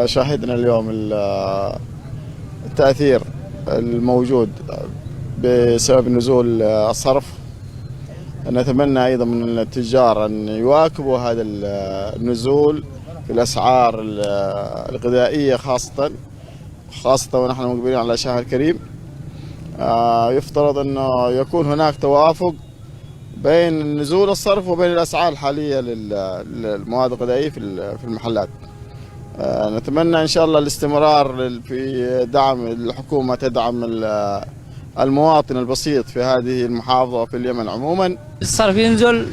شاهدنا اليوم التأثير الموجود بسبب نزول الصرف. نتمنى أيضا من التجار أن يواكبوا هذا النزول في الأسعار الغذائية، خاصة ونحن مقبلين على شهر كريم. يفترض أنه يكون هناك توافق بين نزول الصرف وبين الأسعار الحالية للمواد الغذائية في المحلات. نتمنى إن شاء الله الاستمرار في دعم الحكومة، تدعم المواطن البسيط في هذه المحافظة وفي اليمن عموما. الصرف ينزل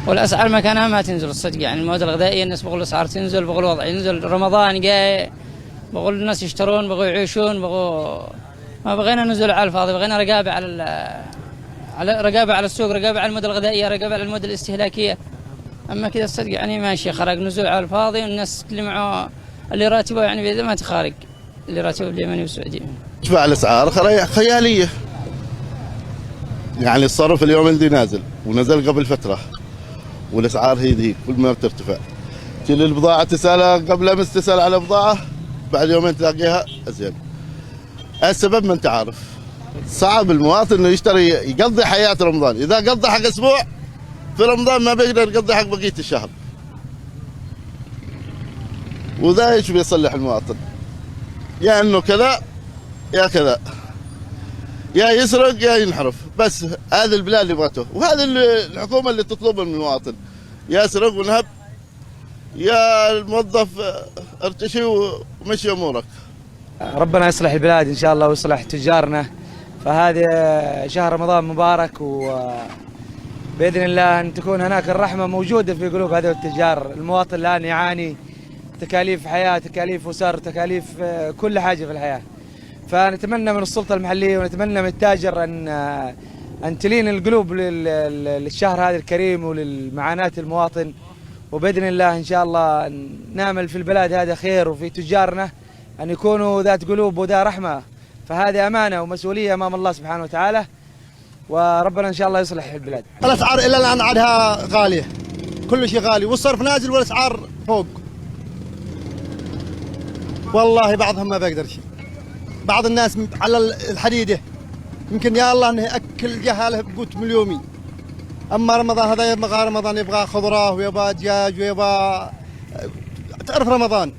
والأسعار مكانها ما تنزل الصدق، يعني المواد الغذائية الناس بقول الأسعار تنزل، بقول الوضع ينزل. رمضان جاي، بقول الناس يشترون، بقوا يعيشون، ما بغينا نزول على الفاضي، بغينا رقابة على السوق، رقابة على المواد الغذائية، رقابة على المواد الاستهلاكية. أما كذا الصدق يعني ماشي، خرج نزول على الفاضي، والناس اللي معه اللي راتبه يعني بإذا ما تخارج اللي راتبه باليمني والسعودي. ارتفاع الأسعار خيالية، يعني الصرف اليوم اللي نازل ونزل قبل فترة، والأسعار هي دي كل ما بترتفع. تجي البضاعة تسألها قبل أمس، تسأل على بضاعة بعد يومين تلاقيها أزين. السبب ما أنت عارف، صعب المواطن إنه يشتري يقضي حياة رمضان. إذا قضى حق أسبوع في رمضان ما بيقدر يقضي حق بقية الشهر، وذا ايش بيصلح المواطن؟ يا انه كذا يا كذا، يا يسرق يا ينحرف. بس هذه البلاد اللي بغته، وهذه الحكومه اللي تطلبها من المواطن، يا اسرق ونهب يا الموظف ارتشي ومشي امورك. ربنا يصلح البلاد ان شاء الله ويصلح تجارنا. فهذا شهر رمضان مبارك، وباذن الله ان تكون هناك الرحمه موجوده في قلوب هذول التجار. المواطن الان يعاني تكاليف حياه، تكاليف اسر، تكاليف كل حاجه في الحياه. فنتمنى من السلطه المحليه ونتمنى من التاجر ان تلين القلوب للشهر هذا الكريم وللمعاناه المواطن. وباذن الله ان شاء الله نامل في البلاد هذا خير، وفي تجارنا ان يكونوا ذات قلوب وذا رحمه. فهذه امانه ومسؤوليه امام الله سبحانه وتعالى، وربنا ان شاء الله يصلح البلاد. الاسعار الى الان عادها غاليه، كل شيء غالي، والصرف نازل والاسعار فوق. والله بعضهم ما بيقدر شيء، بعض الناس على الحديده يمكن يا الله انه ياكل جهاله بقوت اليومي. اما رمضان هذا يبغى رمضان، يبغى خضره ويبغى دجاج ويبغى، تعرف رمضان